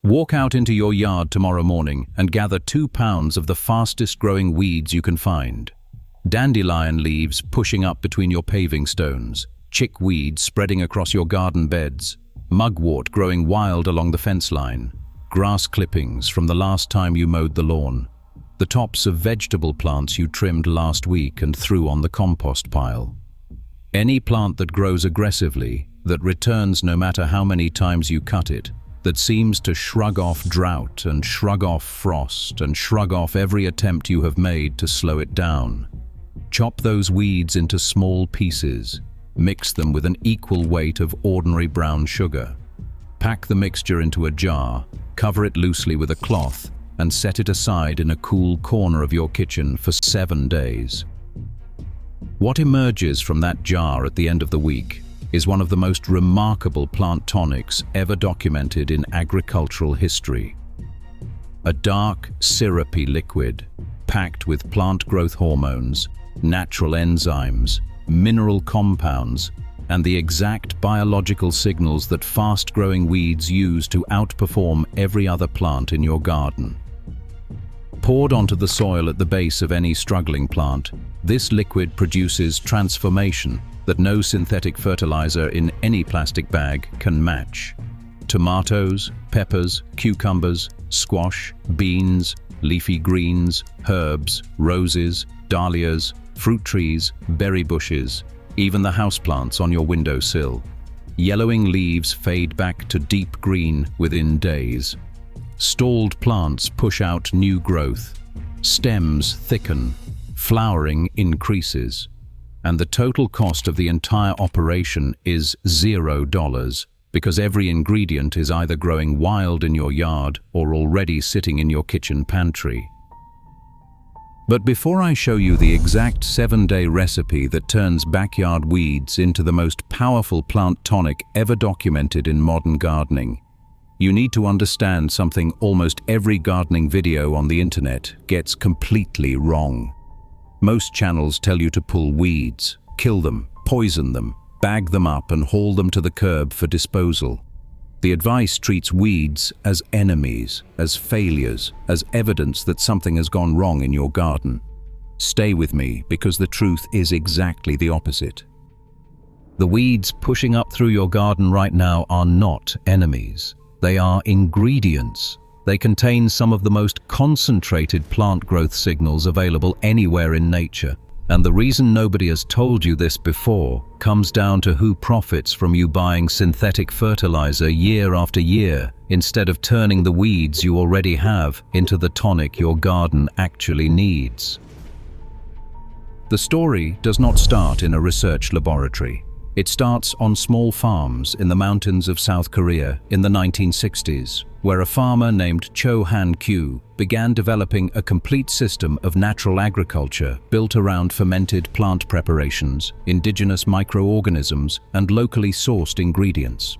Walk out into your yard tomorrow morning and gather 2 pounds of the fastest growing weeds you can find. Dandelion leaves pushing up between your paving stones, chickweed spreading across your garden beds, mugwort growing wild along the fence line, grass clippings from the last time you mowed the lawn, the tops of vegetable plants you trimmed last week and threw on the compost pile. Any plant that grows aggressively, that returns no matter how many times you cut it, that seems to shrug off drought and shrug off frost and shrug off every attempt you have made to slow it down. Chop those weeds into small pieces. Mix them with an equal weight of ordinary brown sugar. Pack the mixture into a jar, cover it loosely with a cloth, and set it aside in a cool corner of your kitchen for 7 days. What emerges from that jar at the end of the week is one of the most remarkable plant tonics ever documented in agricultural history. A dark, syrupy liquid, packed with plant growth hormones, natural enzymes, mineral compounds, and the exact biological signals that fast-growing weeds use to outperform every other plant in your garden. Poured onto the soil at the base of any struggling plant, this liquid produces transformation that no synthetic fertilizer in any plastic bag can match. Tomatoes, peppers, cucumbers, squash, beans, leafy greens, herbs, roses, dahlias, fruit trees, berry bushes, even the houseplants on your windowsill. Yellowing leaves fade back to deep green within days. Stalled plants push out new growth. Stems thicken. Flowering increases. And the total cost of the entire operation is $0 because every ingredient is either growing wild in your yard or already sitting in your kitchen pantry. But before I show you the exact 7-day recipe that turns backyard weeds into the most powerful plant tonic ever documented in modern gardening, you need to understand something almost every gardening video on the internet gets completely wrong. Most channels tell you to pull weeds, kill them, poison them, bag them up and haul them to the curb for disposal. The advice treats weeds as enemies, as failures, as evidence that something has gone wrong in your garden. Stay with me because the truth is exactly the opposite. The weeds pushing up through your garden right now are not enemies. They are ingredients. They contain some of the most concentrated plant growth signals available anywhere in nature. And the reason nobody has told you this before comes down to who profits from you buying synthetic fertilizer year after year instead of turning the weeds you already have into the tonic your garden actually needs. The story does not start in a research laboratory. It starts on small farms in the mountains of South Korea in the 1960s, where a farmer named Cho Han-kyu began developing a complete system of natural agriculture built around fermented plant preparations, indigenous microorganisms, and locally sourced ingredients.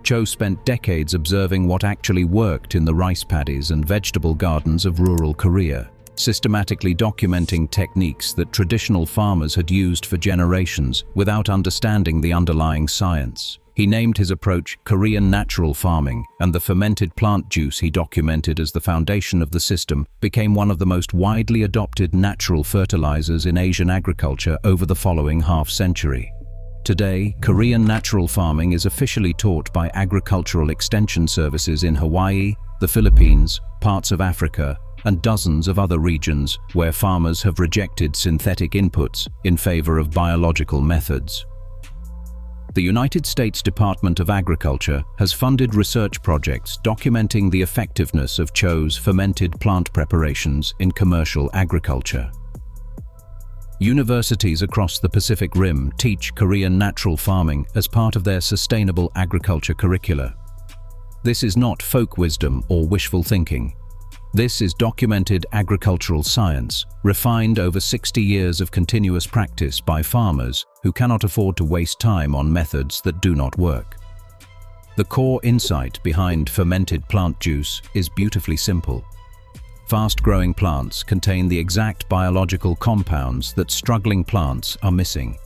Cho spent decades observing what actually worked in the rice paddies and vegetable gardens of rural Korea, systematically documenting techniques that traditional farmers had used for generations without understanding the underlying science. He named his approach Korean natural farming, and the fermented plant juice he documented as the foundation of the system became one of the most widely adopted natural fertilizers in Asian agriculture over the following half-century. Today, Korean natural farming is officially taught by agricultural extension services in Hawaii, the Philippines, parts of Africa, and dozens of other regions where farmers have rejected synthetic inputs in favor of biological methods. The United States Department of Agriculture has funded research projects documenting the effectiveness of Cho's fermented plant preparations in commercial agriculture. Universities across the Pacific Rim teach Korean natural farming as part of their sustainable agriculture curricula. This is not folk wisdom or wishful thinking. This is documented agricultural science, refined over 60 years of continuous practice by farmers who cannot afford to waste time on methods that do not work. The core insight behind fermented plant juice is beautifully simple. Fast-growing plants contain the exact biological compounds that struggling plants are missing.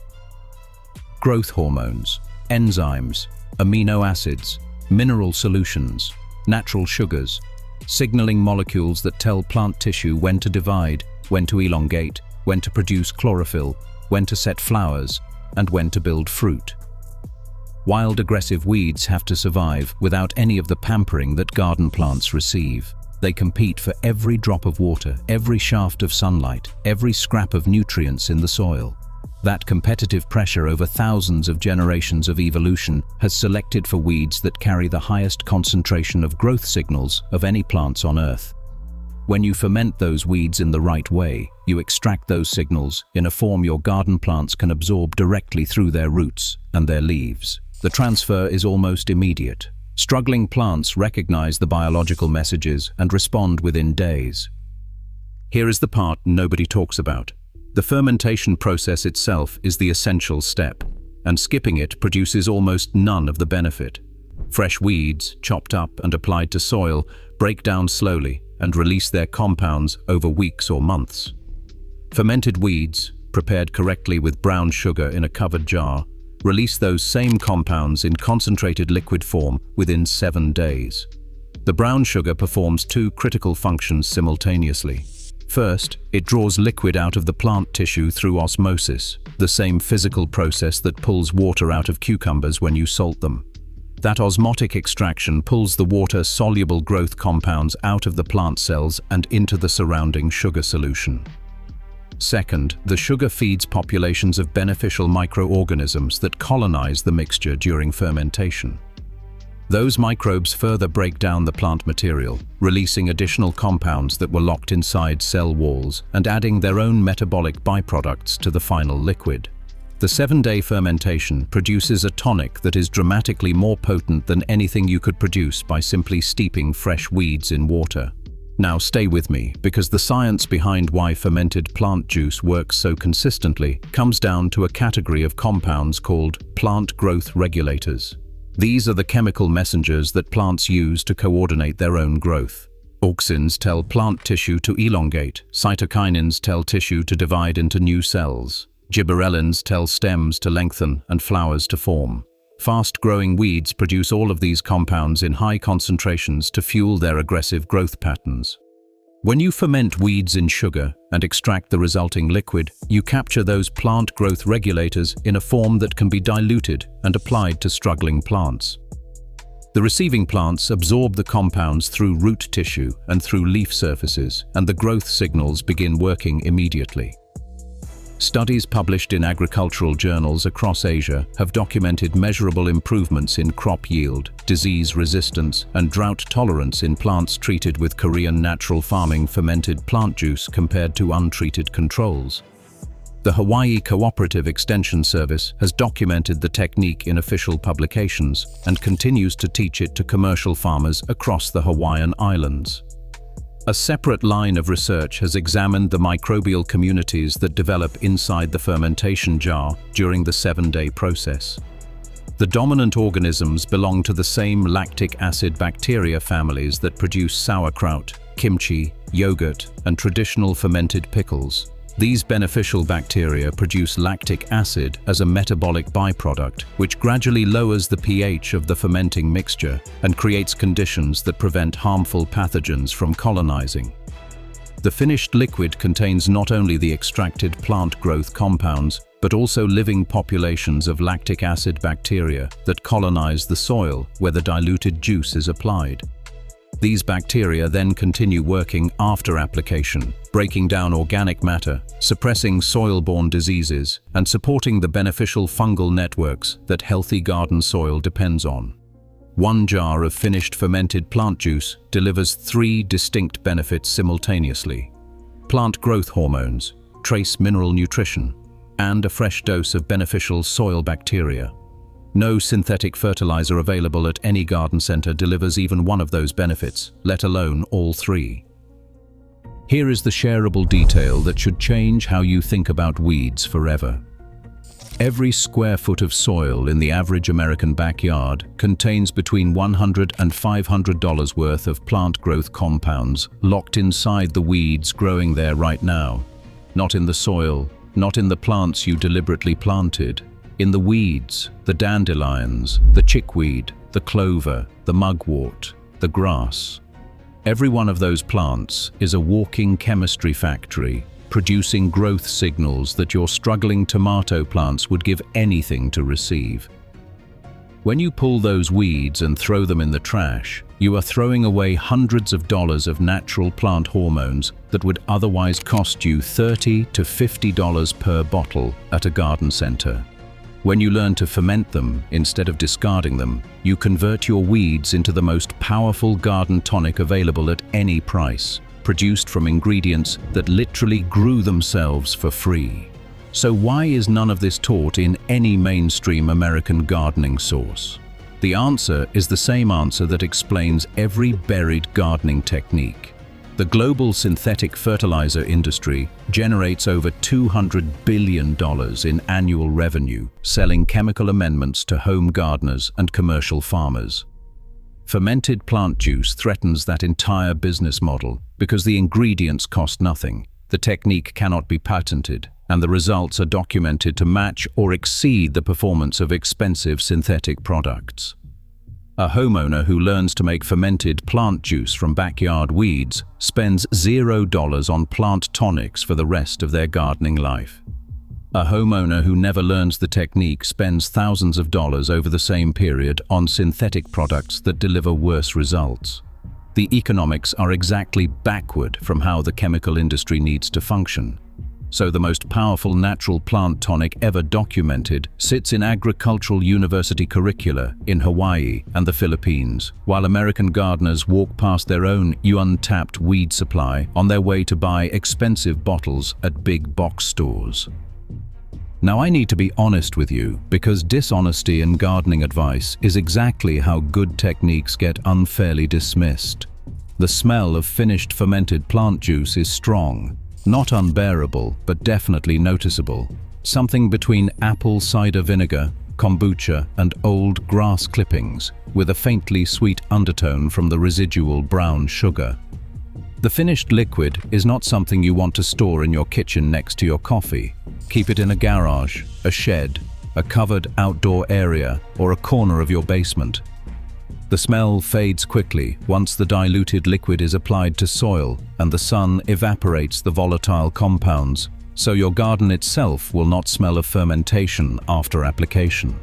Growth hormones, enzymes, amino acids, mineral solutions, natural sugars, signaling molecules that tell plant tissue when to divide, when to elongate, when to produce chlorophyll, when to set flowers, and when to build fruit. Wild aggressive weeds have to survive without any of the pampering that garden plants receive. They compete for every drop of water, every shaft of sunlight, every scrap of nutrients in the soil. That competitive pressure over thousands of generations of evolution has selected for weeds that carry the highest concentration of growth signals of any plants on Earth. When you ferment those weeds in the right way, you extract those signals in a form your garden plants can absorb directly through their roots and their leaves. The transfer is almost immediate. Struggling plants recognize the biological messages and respond within days. Here is the part nobody talks about. The fermentation process itself is the essential step, and skipping it produces almost none of the benefit. Fresh weeds, chopped up and applied to soil, break down slowly and release their compounds over weeks or months. Fermented weeds, prepared correctly with brown sugar in a covered jar, release those same compounds in concentrated liquid form within 7 days. The brown sugar performs two critical functions simultaneously. First, it draws liquid out of the plant tissue through osmosis, the same physical process that pulls water out of cucumbers when you salt them. That osmotic extraction pulls the water-soluble growth compounds out of the plant cells and into the surrounding sugar solution. Second, the sugar feeds populations of beneficial microorganisms that colonize the mixture during fermentation. Those microbes further break down the plant material, releasing additional compounds that were locked inside cell walls and adding their own metabolic byproducts to the final liquid. The 7-day fermentation produces a tonic that is dramatically more potent than anything you could produce by simply steeping fresh weeds in water. Now stay with me, because the science behind why fermented plant juice works so consistently comes down to a category of compounds called plant growth regulators. These are the chemical messengers that plants use to coordinate their own growth. Auxins tell plant tissue to elongate, cytokinins tell tissue to divide into new cells, gibberellins tell stems to lengthen and flowers to form. Fast-growing weeds produce all of these compounds in high concentrations to fuel their aggressive growth patterns. When you ferment weeds in sugar and extract the resulting liquid, you capture those plant growth regulators in a form that can be diluted and applied to struggling plants. The receiving plants absorb the compounds through root tissue and through leaf surfaces, and the growth signals begin working immediately. Studies published in agricultural journals across Asia have documented measurable improvements in crop yield, disease resistance, and drought tolerance in plants treated with Korean natural farming fermented plant juice compared to untreated controls. The Hawaii Cooperative Extension Service has documented the technique in official publications and continues to teach it to commercial farmers across the Hawaiian Islands. A separate line of research has examined the microbial communities that develop inside the fermentation jar during the 7-day process. The dominant organisms belong to the same lactic acid bacteria families that produce sauerkraut, kimchi, yogurt, and traditional fermented pickles. These beneficial bacteria produce lactic acid as a metabolic byproduct, which gradually lowers the pH of the fermenting mixture and creates conditions that prevent harmful pathogens from colonizing. The finished liquid contains not only the extracted plant growth compounds, but also living populations of lactic acid bacteria that colonize the soil where the diluted juice is applied. These bacteria then continue working after application, breaking down organic matter, suppressing soil-borne diseases, and supporting the beneficial fungal networks that healthy garden soil depends on. One jar of finished fermented plant juice delivers 3 distinct benefits simultaneously: plant growth hormones, trace mineral nutrition, and a fresh dose of beneficial soil bacteria. No synthetic fertilizer available at any garden center delivers even one of those benefits, let alone all 3. Here is the shareable detail that should change how you think about weeds forever. Every square foot of soil in the average American backyard contains between $100 and $500 worth of plant growth compounds locked inside the weeds growing there right now. Not in the soil, not in the plants you deliberately planted. In the weeds, the dandelions, the chickweed, the clover, the mugwort, the grass. Every one of those plants is a walking chemistry factory, producing growth signals that your struggling tomato plants would give anything to receive. When you pull those weeds and throw them in the trash, you are throwing away hundreds of dollars of natural plant hormones that would otherwise cost you $30 to $50 per bottle at a garden center. When you learn to ferment them instead of discarding them, you convert your weeds into the most powerful garden tonic available at any price, produced from ingredients that literally grew themselves for free. So why is none of this taught in any mainstream American gardening source? The answer is the same answer that explains every buried gardening technique. The global synthetic fertilizer industry generates over $200 billion in annual revenue selling chemical amendments to home gardeners and commercial farmers. Fermented plant juice threatens that entire business model because the ingredients cost nothing, the technique cannot be patented, and the results are documented to match or exceed the performance of expensive synthetic products. A homeowner who learns to make fermented plant juice from backyard weeds spends $0 on plant tonics for the rest of their gardening life. A homeowner who never learns the technique spends thousands of dollars over the same period on synthetic products that deliver worse results. The economics are exactly backward from how the chemical industry needs to function. So the most powerful natural plant tonic ever documented sits in agricultural university curricula in Hawaii and the Philippines, while American gardeners walk past their own untapped weed supply on their way to buy expensive bottles at big box stores. Now I need to be honest with you, because dishonesty in gardening advice is exactly how good techniques get unfairly dismissed. The smell of finished fermented plant juice is strong. Not unbearable, but definitely noticeable. Something between apple cider vinegar, kombucha, and old grass clippings, with a faintly sweet undertone from the residual brown sugar. The finished liquid is not something you want to store in your kitchen next to your coffee. Keep it in a garage, a shed, a covered outdoor area, or a corner of your basement. The smell fades quickly once the diluted liquid is applied to soil and the sun evaporates the volatile compounds, so your garden itself will not smell of fermentation after application.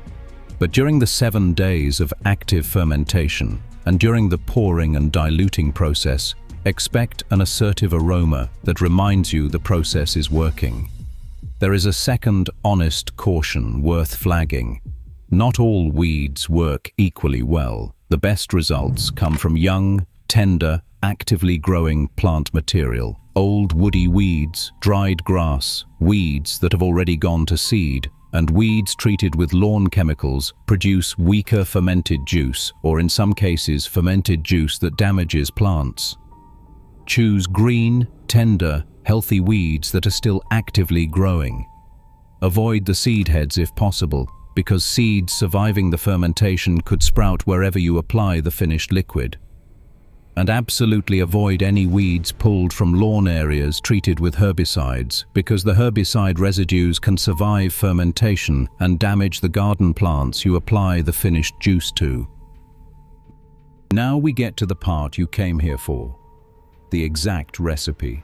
But during the 7 days of active fermentation and during the pouring and diluting process, expect an assertive aroma that reminds you the process is working. There is a second honest caution worth flagging. Not all weeds work equally well. The best results come from young, tender, actively growing plant material. Old woody weeds, dried grass, weeds that have already gone to seed, and weeds treated with lawn chemicals produce weaker fermented juice, or in some cases fermented juice that damages plants. Choose green, tender, healthy weeds that are still actively growing. Avoid the seed heads if possible, because seeds surviving the fermentation could sprout wherever you apply the finished liquid. And absolutely avoid any weeds pulled from lawn areas treated with herbicides, because the herbicide residues can survive fermentation and damage the garden plants you apply the finished juice to. Now we get to the part you came here for, the exact recipe.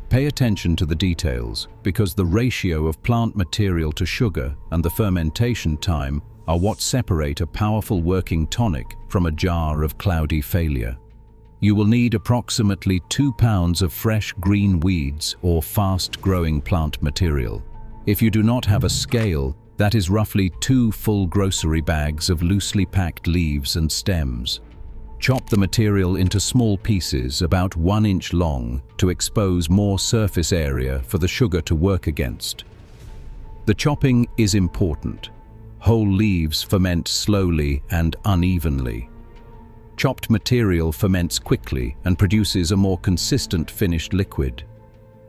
Pay attention to the details, because the ratio of plant material to sugar and the fermentation time are what separate a powerful working tonic from a jar of cloudy failure. You will need approximately 2 pounds of fresh green weeds or fast-growing plant material. If you do not have a scale, that is roughly 2 full grocery bags of loosely packed leaves and stems. Chop the material into small pieces about 1 inch long to expose more surface area for the sugar to work against. The chopping is important. Whole leaves ferment slowly and unevenly. Chopped material ferments quickly and produces a more consistent finished liquid.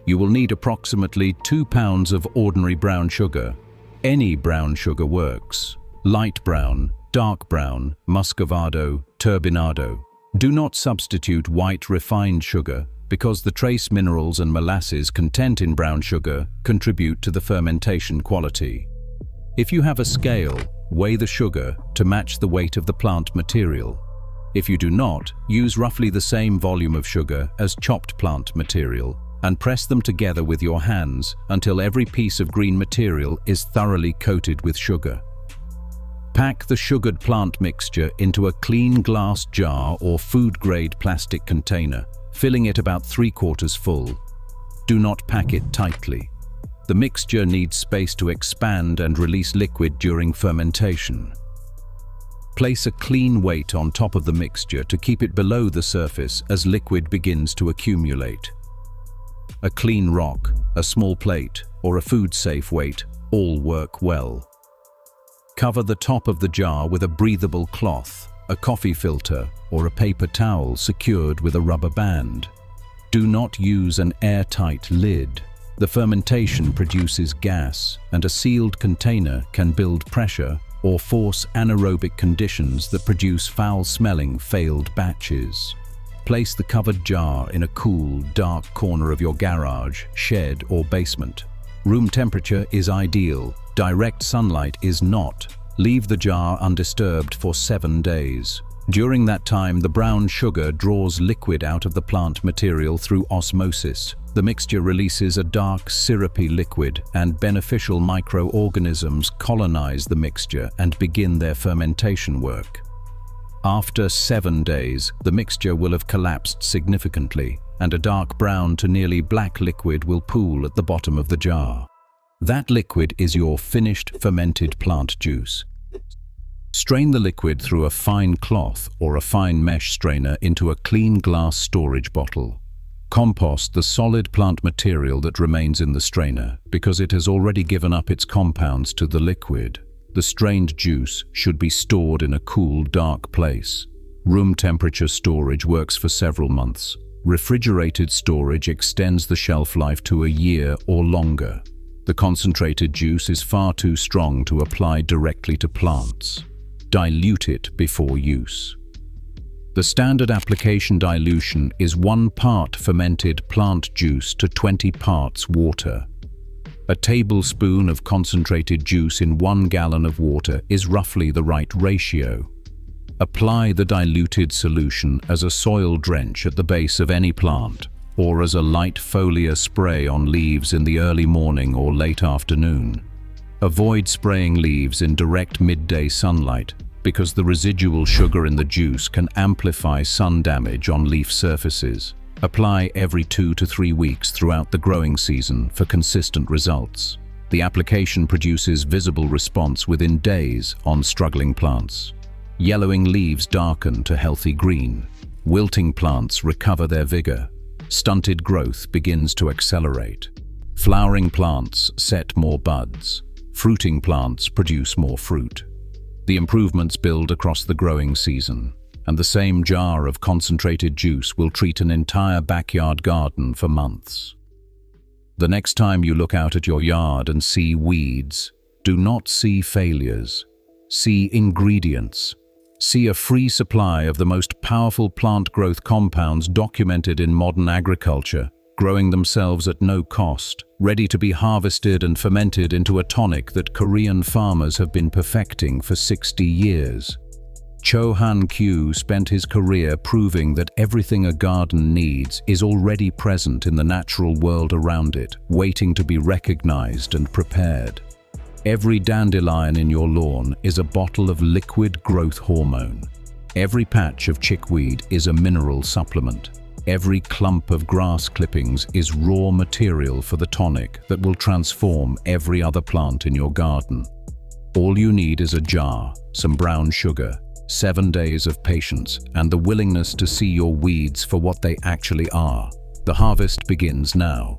You will need approximately 2 pounds of ordinary brown sugar. Any brown sugar works. Light brown, dark brown, muscovado, turbinado. Do not substitute white refined sugar, because the trace minerals and molasses content in brown sugar contribute to the fermentation quality. If you have a scale, weigh the sugar to match the weight of the plant material. If you do not, use roughly the same volume of sugar as chopped plant material and press them together with your hands until every piece of green material is thoroughly coated with sugar. Pack the sugared plant mixture into a clean glass jar or food-grade plastic container, filling it about 3/4 full. Do not pack it tightly. The mixture needs space to expand and release liquid during fermentation. Place a clean weight on top of the mixture to keep it below the surface as liquid begins to accumulate. A clean rock, a small plate, or a food-safe weight all work well. Cover the top of the jar with a breathable cloth, a coffee filter, or a paper towel secured with a rubber band. Do not use an airtight lid. The fermentation produces gas, and a sealed container can build pressure or force anaerobic conditions that produce foul-smelling failed batches. Place the covered jar in a cool, dark corner of your garage, shed, or basement. Room temperature is ideal. Direct sunlight is not. Leave the jar undisturbed for 7 days. During that time, the brown sugar draws liquid out of the plant material through osmosis. The mixture releases a dark, syrupy liquid, and beneficial microorganisms colonize the mixture and begin their fermentation work. After 7 days, the mixture will have collapsed significantly, and a dark brown to nearly black liquid will pool at the bottom of the jar. That liquid is your finished fermented plant juice. Strain the liquid through a fine cloth or a fine mesh strainer into a clean glass storage bottle. Compost the solid plant material that remains in the strainer because it has already given up its compounds to the liquid. The strained juice should be stored in a cool, dark place. Room temperature storage works for several months. Refrigerated storage extends the shelf life to a year or longer. The concentrated juice is far too strong to apply directly to plants. Dilute it before use. The standard application dilution is 1 part fermented plant juice to 20 parts water. A tablespoon of concentrated juice in 1 gallon of water is roughly the right ratio. Apply the diluted solution as a soil drench at the base of any plant, or as a light foliar spray on leaves in the early morning or late afternoon. Avoid spraying leaves in direct midday sunlight because the residual sugar in the juice can amplify sun damage on leaf surfaces. Apply every 2 to 3 weeks throughout the growing season for consistent results. The application produces visible response within days on struggling plants. Yellowing leaves darken to healthy green. Wilting plants recover their vigor. Stunted growth begins to accelerate. Flowering plants set more buds. Fruiting plants produce more fruit. The improvements build across the growing season, and the same jar of concentrated juice will treat an entire backyard garden for months. The next time you look out at your yard and see weeds, do not see failures. See ingredients. See a free supply of the most powerful plant growth compounds documented in modern agriculture, growing themselves at no cost, ready to be harvested and fermented into a tonic that Korean farmers have been perfecting for 60 years. Cho Han-kyu spent his career proving that everything a garden needs is already present in the natural world around it, waiting to be recognized and prepared. Every dandelion in your lawn is a bottle of liquid growth hormone. Every patch of chickweed is a mineral supplement. Every clump of grass clippings is raw material for the tonic that will transform every other plant in your garden. All you need is a jar, some brown sugar, 7 days of patience, and the willingness to see your weeds for what they actually are. The harvest begins now.